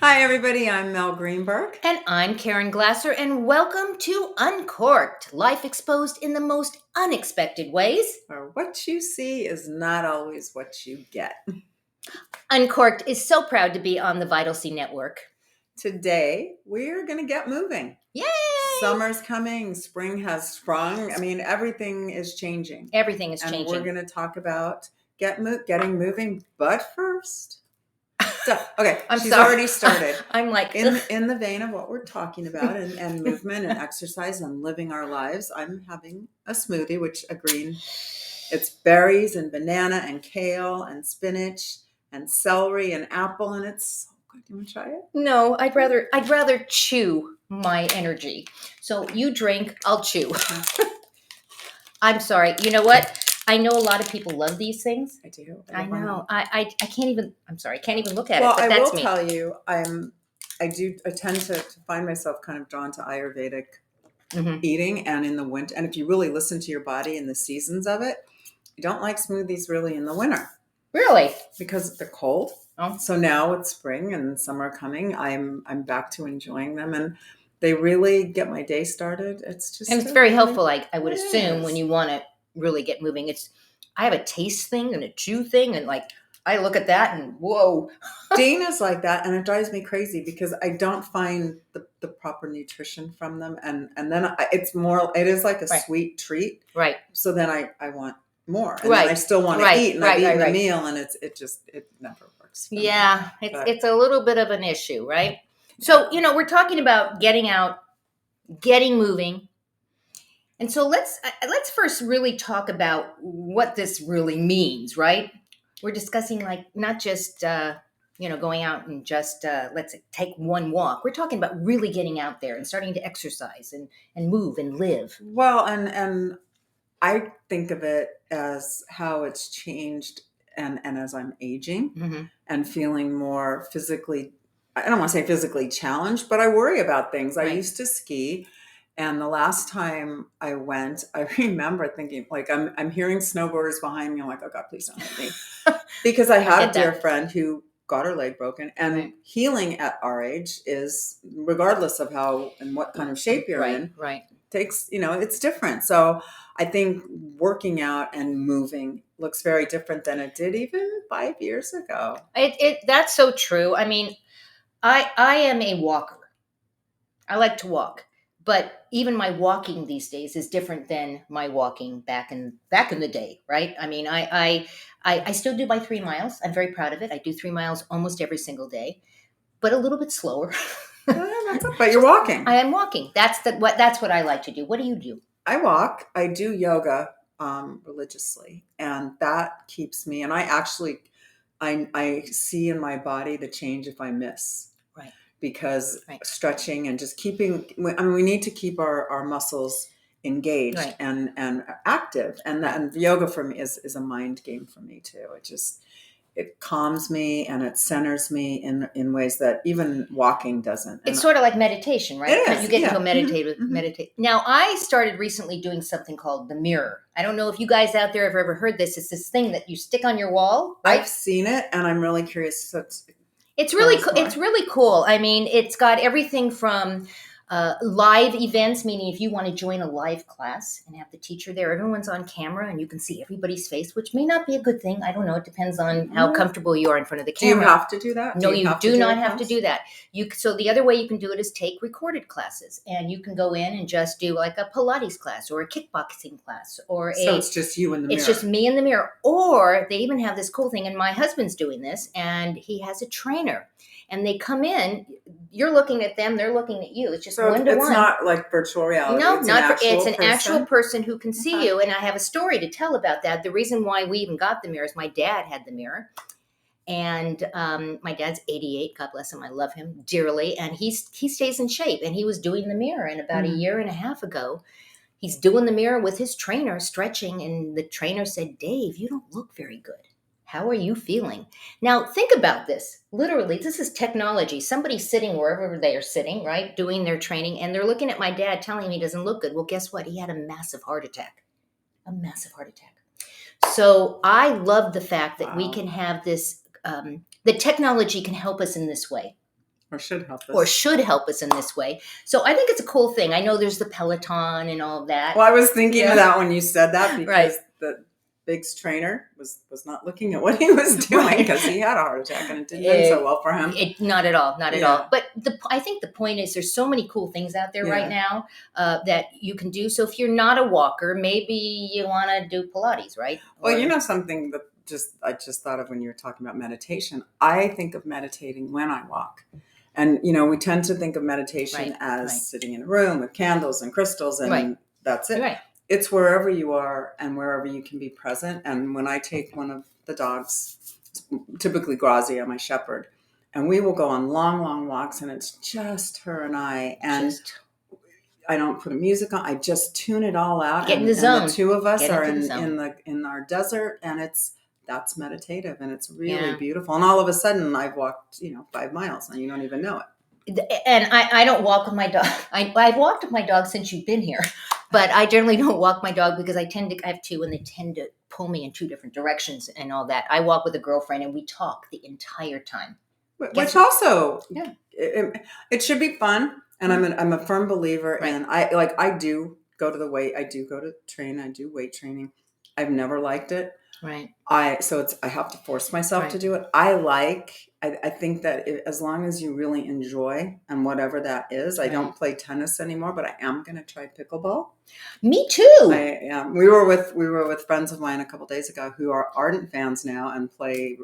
Hi, everybody. I'm Mel Greenberg. And I'm Karen Glasser, and welcome to Uncorked, life exposed in the most unexpected ways. Or what you see is not always what you get. Uncorked is so proud to be on the Vital C Network. Today, we're going to get moving. Yay! Summer's coming, spring has sprung. I mean, everything is changing. Everything is And changing. we're going to talk about getting moving. But first, okay, I'm she's sorry. already started. I'm like, in the vein of what we're talking about and movement and exercise and living our lives, I'm having a smoothie, which it's berries and banana and kale and spinach and celery and apple, and it's so good. Do you want to try it? No, I'd rather chew my energy. So you drink, I'll chew. I'm sorry. You know what? I know a lot of people love these things. I do. I know. I can't even. I'm sorry. I can't even look at Well, it. But I that's will me. tell you, I tend to find myself kind of drawn to Ayurvedic eating, and in the winter, and if you really listen to your body in the seasons of it, you don't like smoothies really in the winter. Really? Because they're cold. Oh. So now with spring and summer coming, I'm back to enjoying them, and they really get my day started. It's very helpful. I would It assume is. when you want to really get moving. I have a taste thing and a chew thing, and I look at that and whoa. Dean is like that, and it drives me crazy because I don't find the proper nutrition from them, and then it is like a Right. sweet treat. Right. So then I want more, and Right. then I still want to Right. eat, and Right. I've eaten Right. the Right. meal, and it never works. Yeah, But it's a little bit of an issue, right? So we're talking about getting out, getting moving, and so let's first really talk about what this really means, right? We're discussing not just going out and just let's take one walk. We're talking about really getting out there and starting to exercise and move and live. well, and I think of it as how it's changed, and as I'm aging Mm-hmm. and feeling more physically, I don't want to say physically challenged, but I worry about things. I Right. used to ski, and the last time I went, I remember thinking, like, I'm hearing snowboarders behind me. I'm like, oh God, please don't hit me. Because I had Get a dear that. friend who got her leg broken, and Right. healing at our age is, regardless of how and what kind of shape you're in, Right. takes, it's different. So I think working out and moving looks very different than it did even 5 years ago. That's so true. I mean, I am a walker. I like to walk, but even my walking these days is different than my walking back in the day, right? I mean, I still do my 3 miles. I'm very proud of it. I do 3 miles almost every single day, but a little bit slower. But you're walking. I am walking. That's what I like to do. What do you do? I walk. I do yoga religiously, and that keeps me. And I see in my body the change if I miss. Right. Because Right. stretching and just keeping. I mean, we need to keep our muscles engaged Right. and active, and yoga for me is a mind game for me too. It calms me and it centers me in ways that even walking doesn't. It's sort of like meditation, right? It is, You get yeah. to go meditate Mhm. meditate. Now, I started recently doing something called the mirror. I don't know if you guys out there have ever heard this. It's this thing that you stick on your wall, right? I've seen it, and I'm really curious. So It's tell really us cool. more. It's really cool. I mean, it's got everything from live events, meaning if you want to join a live class and have the teacher there, everyone's on camera and you can see everybody's face, which may not be a good thing. I don't know. It depends on how comfortable you are in front of the Do you camera. have to do that? No, you do not have to class? do that. So the other way you can do it is take recorded classes, and you can go in and just do like a Pilates class or a kickboxing class or So it's just you in the mirror. It's just me in the mirror. Or they even have this cool thing, and my husband's doing this, and he has a trainer. And they come in, you're looking at them, they're looking at you. It's just So one to one. it's not like virtual reality. No, It's an actual person who can see Okay. you. And I have a story to tell about that. The reason why we even got the mirror is my dad had the mirror. And my dad's 88. God bless him. I love him dearly. And he stays in shape. And he was doing the mirror. And about a year and a half ago, he's doing the mirror with his trainer, stretching. And the trainer said, Dave, you don't look very good. How are you feeling? Now, think about this. Literally, this is technology. Somebody's sitting wherever they are sitting, right, doing their training, and they're looking at my dad telling him he doesn't look good. Well, guess what? He had a massive heart attack. A massive heart attack. So I love the fact that we Wow. can have this, the technology can help us in this way. Or should help us. or should help us in this way. So I think it's a cool thing. I know there's the Peloton and all of that. Well, I was thinking of that when you said that because Right. the Big's trainer was not looking at what he was doing because he had a heart attack and it didn't end so well for him. Not at all, not at Yeah. all. But I think the point is there's so many cool things out there right now that you can do. So if you're not a walker, maybe you want to do Pilates, right? Well, you know something that I just thought of when you were talking about meditation. I think of meditating when I walk. And, you know, we tend to think of meditation as sitting in a room with candles and crystals and that's it. Right. It's wherever you are and wherever you can be present. And when I take one of the dogs, typically Grazia, my shepherd, and we will go on long, long walks and it's just her and I. And I don't put music on. I just tune it all out. Get in the zone. And the two of us are in our desert and that's meditative and it's really beautiful. And all of a sudden I've walked, 5 miles and you don't even know it. And I don't walk with my dog. I've walked with my dog since you've been here, but I generally don't walk my dog because I have two and they tend to pull me in 2 different directions and all that. I walk with a girlfriend and we talk the entire time. Which also, it should be fun. And I'm a firm believer in, I do go to train. I do weight training. I've never liked it. Right. I have to force myself to do it. I think that as long as you really enjoy and whatever that is, I don't play tennis anymore, but I am going to try pickleball. Me too. I am. We were with friends of mine a couple days ago who are ardent fans now and play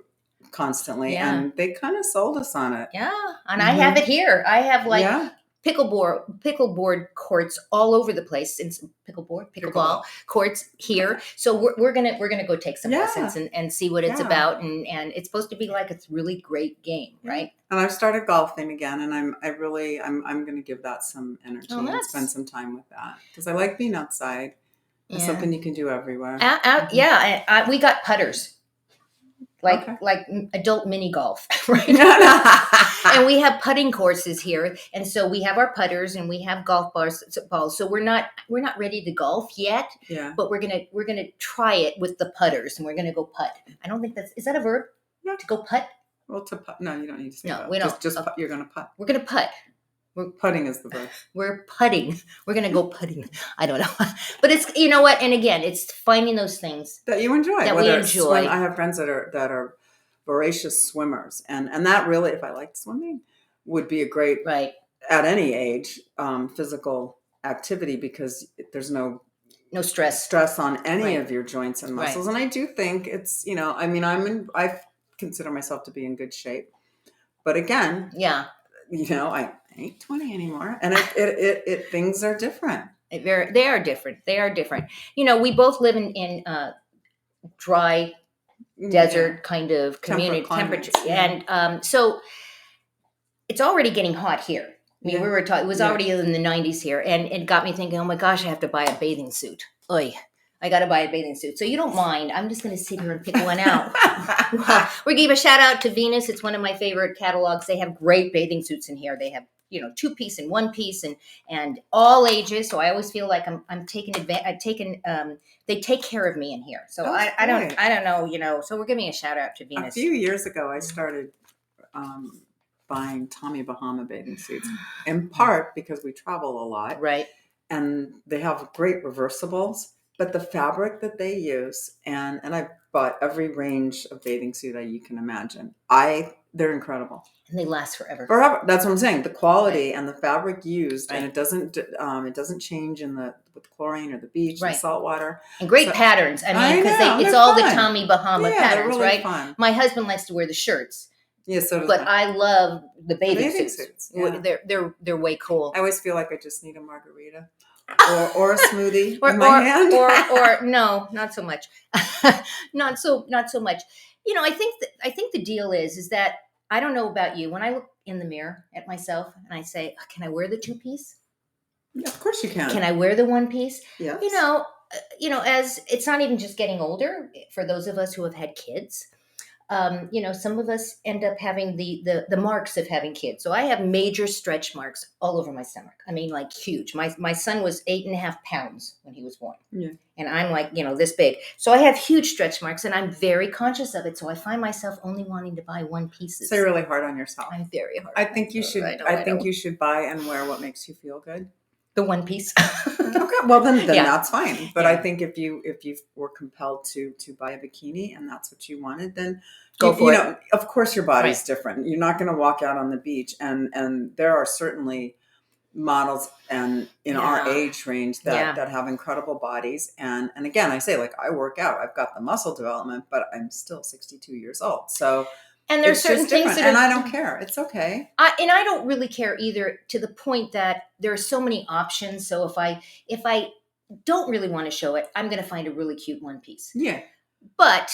constantly, and they kind of sold us on it. Yeah, and I have it here. I have pickleboard courts all over the place. Since pickleball courts here. So we're gonna go take some lessons and see what it's about. And it's supposed to be like a really great game, right? And I've started golfing again, and I'm going to give that some energy and spend some time with that because I like being outside. It's something you can do everywhere. We got putters. Like adult mini golf, right? And we have putting courses here, and so we have our putters and we have golf balls. So we're not ready to golf yet, but we're gonna try it with the putters, and we're gonna go putt. I don't think is that a verb? Yeah. To go putt. Well, to putt. No, you don't need to say that. We don't. Just you're gonna putt. We're gonna putt. Putting is the verb. We're putting. We're going to go putting. I don't know. But it's, you know what? And again, it's finding those things that you enjoy. That we enjoy. I have friends that are voracious swimmers. And that really, if I liked swimming, would be a great, at any age, physical activity because there's no stress on any of your joints and muscles. And I do think it's, I consider myself to be in good shape. But again, I ain't 20 anymore, and it things are different. They are different. We both live in dry desert kind of community temperature, and so it's already getting hot here. I mean, we were talking. It was already in the 90s here, and it got me thinking. Oh my gosh, I have to buy a bathing suit. Oy. I got to buy a bathing suit. So you don't mind. I'm just going to sit here and pick one out. We gave a shout out to Venus. It's one of my favorite catalogs. They have great bathing suits in here. They have, 2-piece and 1-piece and all ages. So I always feel like I'm taking advantage. They take care of me in here. So I don't know, so we're giving a shout out to Venus. A few years ago, I started buying Tommy Bahama bathing suits in part because we travel a lot. Right. And they have great reversibles. But the fabric that they use, and I've bought every range of bathing suit that you can imagine. They're incredible. And they last forever. Forever. That's what I'm saying. The quality and the fabric used, and it doesn't change with chlorine or the beach and salt water. And great patterns. I mean, because it's all fun. The Tommy Bahama patterns, really right? Fun. My husband likes to wear the shirts. Yeah, so does But I love the bathing suits. Yeah. They're way cool. I always feel like I just need a margarita. Or a smoothie in my hand. or no, not so much. not so much. I think the deal is that I don't know about you. When I look in the mirror at myself and I say, can I wear the 2-piece? Yeah, of course you can. Can I wear the 1-piece? Yes. As it's not even just getting older for those of us who have had kids. some of us end up having the marks of having kids. So I have major stretch marks all over my stomach. I mean, like huge. My son was 8.5 pounds when he was born. Yeah. And I'm like, this big. So I have huge stretch marks and I'm very conscious of it. So I find myself only wanting to buy one pieces. So you're really hard on yourself. I'm very hard. I think you should. I think you should buy and wear what makes you feel good. The one piece. Okay, well then Yeah. that's fine. But Yeah. I think if you were compelled to buy a bikini and that's what you wanted, then Go for it. know, of course your body's different. You're not going to walk out on the beach, and there are certainly models and in our age range that have incredible bodies. And again, I say, like, I work out. I've got the muscle development, but I'm still 62 years old. So. And there's certain things that and I don't care. It's okay. And I don't really care either, to the point that there are so many options. So if I don't really want to show it, I'm going to find a really cute one piece. Yeah. But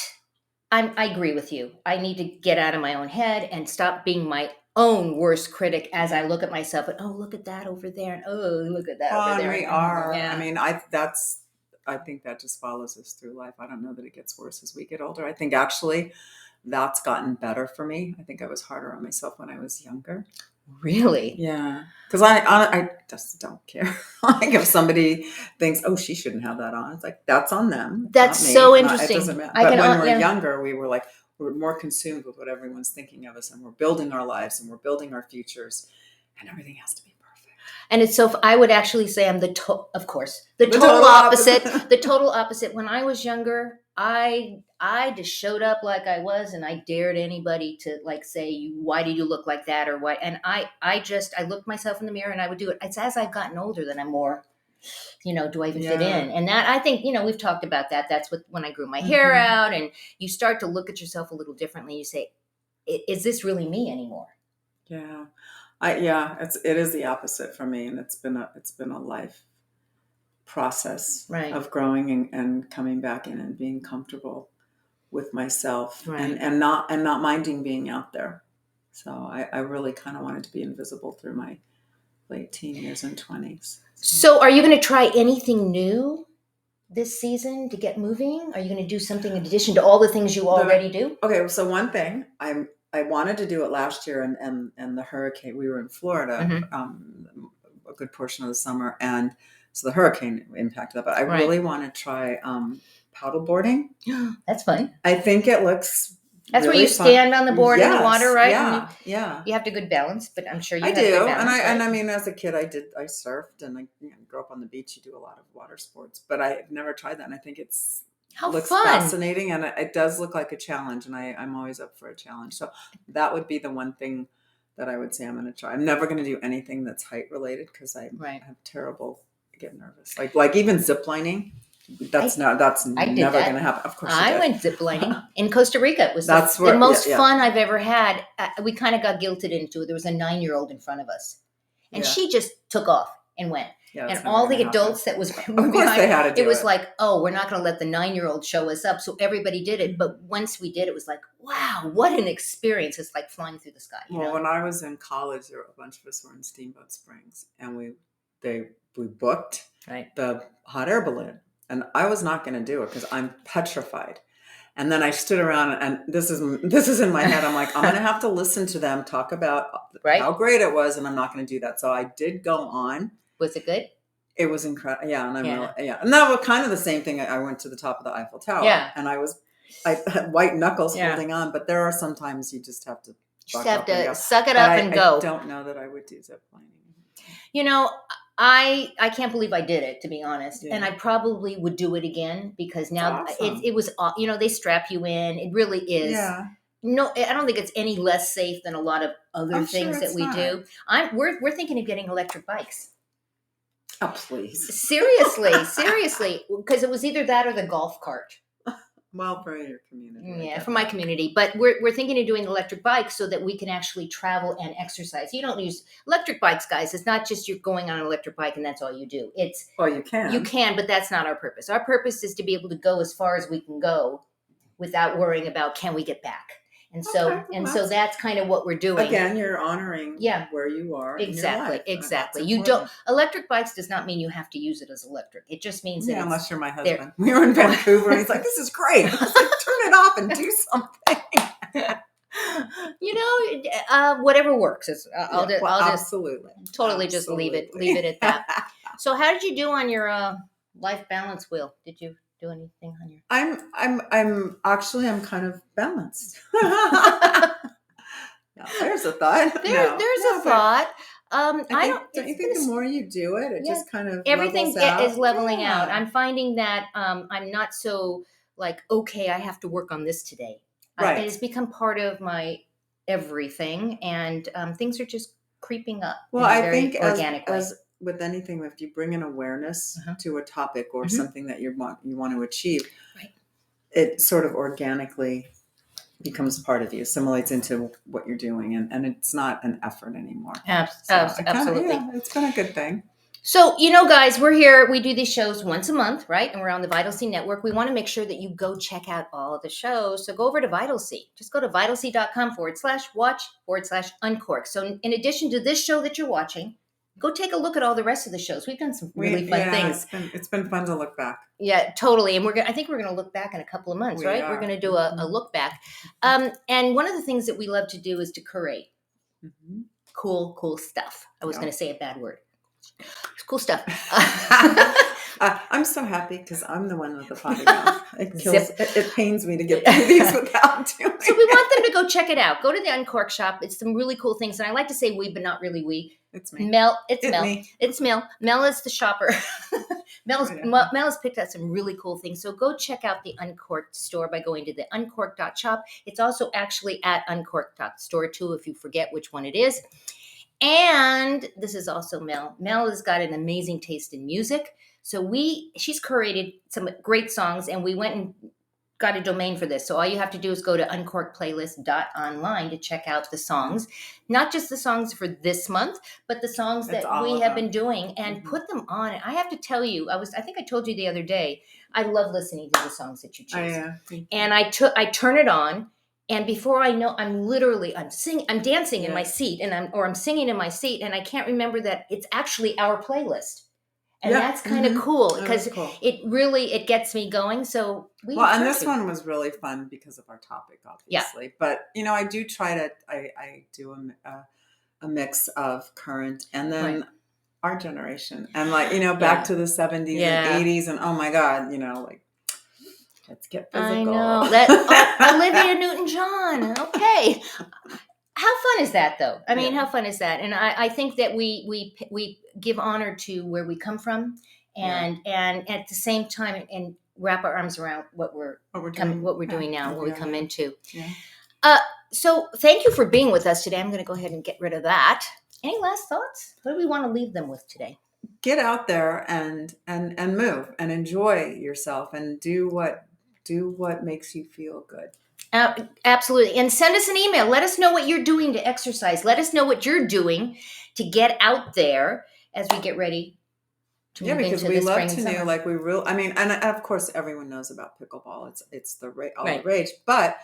I agree with you. I need to get out of my own head and stop being my own worst critic as I look at myself and, oh, look at that over there. And oh, look at that over there. We are. Yeah. I mean, I think that just follows us through life. I don't know that it gets worse as we get older. I think actually that's gotten better for me. I think I was harder on myself when I was younger. Really? Yeah. Because I just don't care. Like if somebody thinks, oh, she shouldn't have that on, it's like, that's on them. That's so interesting. It doesn't matter. But when we were younger, we were more consumed with what everyone's thinking of us, and we're building our lives and we're building our futures, and everything has to be perfect. And it's so, I would actually say I'm the total opposite. The total opposite. When I was younger, I just showed up like I was, and I dared anybody to like say, why do you look like that or what? And I looked myself in the mirror and I would do it. It's as I've gotten older that I'm more, do I even fit in? And that, I think, we've talked about that. That's when I grew my hair out, and you start to look at yourself a little differently. You say, is this really me anymore? Yeah. It is the opposite for me. And it's been a life process of growing and coming back in and being comfortable with myself and not minding being out there. So I really kind of wanted to be invisible through my late teen years and 20s. So are you going to try anything new this season to get moving? Are you going to do something in addition to all the things you already do? Okay, so one thing I wanted to do it last year, and the hurricane, we were in Florida a good portion of the summer, and so the hurricane impacted that, but I really want to try paddle boarding. That's fun. I think it looks That's really where you fun. stand on the board in the water, right? Yeah. You have to good balance, but I'm sure you I have do. good balance. And I mean, as a kid, I surfed, and I grew up on the beach. You do a lot of water sports, but I've never tried that. And I think looks fun. Fascinating, and it does look like a challenge, and I'm always up for a challenge. So that would be the one thing that I would say I'm going to try. I'm never going to do anything that's height related because I get nervous. Like even ziplining. That's never going to happen. Of course, I went ziplining in Costa Rica. It was the most fun I've ever had. We kind of got guilted into it. There was a 9-year-old in front of us, and she just took off and went. Yeah, and all the adults that was behind, they had to do it was like, oh, we're not going to let the 9-year-old show us up. So everybody did it. But once we did, it was like, wow, what an experience. It's like flying through the sky. Well, when I was in college, there were a bunch of us were in Steamboat Springs, and we booked the hot air balloon. And I was not going to do it because I'm petrified. And then I stood around, and this is in my head. I'm like, I'm going to have to listen to them talk about how great it was, and I'm not going to do that. So I did go on. Was it good? It was incredible. Yeah, and and that was kind of the same thing. I went to the top of the Eiffel Tower, and I had white knuckles holding on. But there are some times you just have to suck it up and go. I don't know that I would do zip lining. I can't believe I did it, to be honest. And I probably would do it again because now it was, they strap you in. It really is. Yeah. No, I don't think it's any less safe than a lot of other things that we do. We're thinking of getting electric bikes. Oh, please. Seriously. Because it was either that or the golf cart. Well, for your community. Yeah, for my community. But we're thinking of doing electric bikes so that we can actually travel and exercise. You don't use electric bikes, guys. It's not just you're going on an electric bike and that's all you do. You can. You can, but that's not our purpose. Our purpose is to be able to go as far as we can go without worrying about can we get back. And so so that's kind of what we're doing. Again, you're honoring where you are. Exactly. You don't. Electric bikes does not mean you have to use it as electric. It just means that unless you're my husband. We were in Vancouver, and he's like, "This is great." I was like, "Turn it off and do something." Whatever works. I'll just Absolutely. totally just leave it at that. So how did you do on your life balance wheel? Did you do anything on your I'm kind of balanced. No, there's a thought. there's a thought. Don't you think the more you do it, it just kind of everything levels out? is leveling out. Yeah. I'm finding that I'm not so like, okay, I have to work on this today. Right. It has become part of my everything, and things are just creeping up. Well, in a I very think organic way. as with anything, if you bring an awareness to a topic or something that you want to achieve, right, it sort of organically becomes part of you, assimilates into what you're doing, and it's not an effort anymore. Absolutely. It's been a good thing. So, guys, we're here. We do these shows once a month, right? And we're on the Vital C Network. We want to make sure that you go check out all of the shows. So go over to Vital C. Just go to vitalc.com/watch/uncork. So in addition to this show that you're watching, go take a look at all the rest of the shows. We've done some really fun things. It's been fun to look back. Yeah, totally. And I think we're going to look back in a couple of months, right? We're going to do a look back. And one of the things that we love to do is to curate cool stuff. I was going to say a bad word. Cool stuff. I'm so happy because I'm the one with the potty mouth. It pains me to get through these without doing So we want them to go check it out. Go to the Uncork shop. It's some really cool things. And I like to say we, but not really we. It's me. Mel. It's Mel. Me. It's Mel. Mel is the shopper. Mel has picked out some really cool things. So go check out the Uncorked store by going to the uncorked.shop. It's also actually at uncorked.store too, if you forget which one it is. And this is also Mel. Mel has got an amazing taste in music. So she's curated some great songs, and we went and got a domain for this. So all you have to do is go to uncorkedplaylist.online to check out the songs, not just the songs for this month, but the songs that we have been doing, and put them on. I have to tell you, I think I told you the other day, I love listening to the songs that you choose. And I turn it on. And before I know, I'm dancing in my seat, and I'm singing in my seat, and I can't remember that it's actually our playlist. And that's kind of cool because it gets me going. So and this one was really fun because of our topic, obviously. Yeah. But I do try to I do a mix of current and then our generation, and back to the 70s and 80s, and oh my God, let's get physical. I know. Olivia Newton-John. Okay. How fun is that, though? I mean, how fun is that? And I think that we give honor to where we come from, and at the same time, and wrap our arms around what we're doing now, what we come into. Yeah. So thank you for being with us today. I'm going to go ahead and get rid of that. Any last thoughts? What do we want to leave them with today? Get out there and move and enjoy yourself and do what makes you feel good. Absolutely. And send us an email. Let us know what you're doing to exercise. Let us know what you're doing to get out there as we get ready to move into the spring and summer. Because we love to know, and of course everyone knows about pickleball. It's the rage. But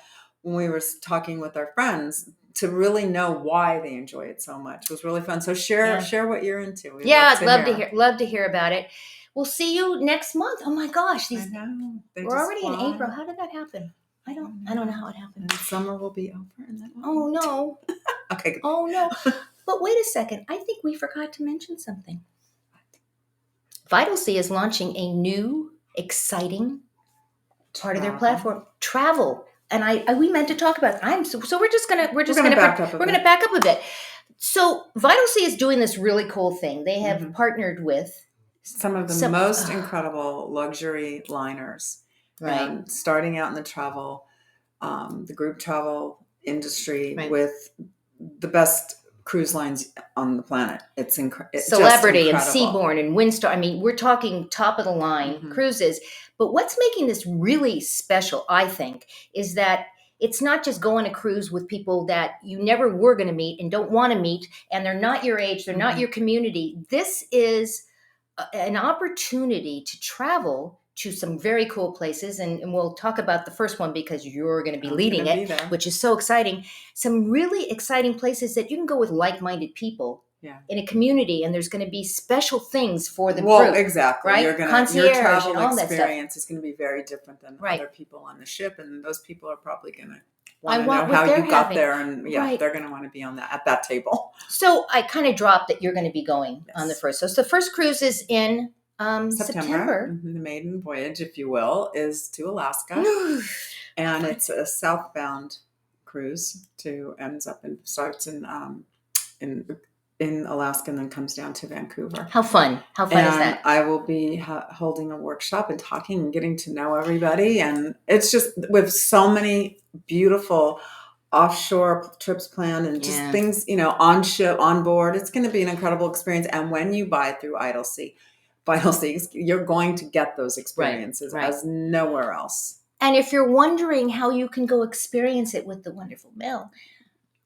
when we were talking with our friends, to really know why they enjoy it so much was really fun. So share what you're into. I'd love to hear about it. We'll see you next month. Oh my gosh, we're already in April. How did that happen? I don't know how it happened. And summer will be over, and then oh no. Okay. Good. Oh no. But wait a second. I think we forgot to mention something. Vital C is launching a new, exciting part of their platform, travel. And we meant to talk about it. So we're gonna back up a bit. So Vital C is doing this really cool thing. They have partnered with some of the most incredible luxury liners. Right. And starting out in the the group travel industry with the best cruise lines on the planet. It's Celebrity and Seabourn and Windstar. I mean, we're talking top of the line cruises. But what's making this really special, I think, is that it's not just going to cruise with people that you never were going to meet and don't want to meet, and they're not your age, they're not your community. This is an opportunity to travel to some very cool places, and we'll talk about the first one because you're going to be leading it, which is so exciting. Some really exciting places that you can go with like-minded people in a community, and there's going to be special things for the group. Well, exactly. Right? Your travel experience is going to be very different than other people on the ship, and those people are probably going to want I to want know what how they're you got having. there, and Right. they're going to want to be on that at that table. So I kind of dropped that you're going to be going on the Yes. first. So the first cruise is in September. The maiden voyage, if you will, is to Alaska, and it's a southbound cruise starts in Alaska and then comes down to Vancouver. How fun! How fun is And that? I will be holding a workshop and talking and getting to know everybody. And it's just with so many beautiful offshore trips planned and just Yeah. things, on ship, on board. It's going to be an incredible experience. And when you buy through Vital Seas, you're going to get those experiences right. as nowhere else. And if you're wondering how you can go experience it with the wonderful Mel,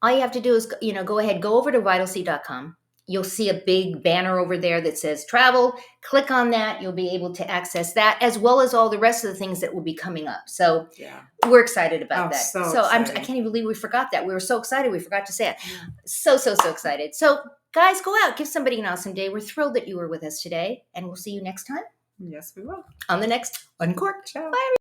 all you have to do is, go ahead, go over to vitalsea.com. You'll see a big banner over there that says travel. Click on that. You'll be able to access that as well as all the rest of the things that will be coming up. So Yeah. we're excited about Oh, that. so I exciting. can't even believe we forgot that. We were so excited. We forgot to say it. Yeah. So excited. So guys, go out, give somebody an awesome day. We're thrilled that you were with us today, and we'll see you next time Yes, we will. on the next Uncorked. Ciao. Bye.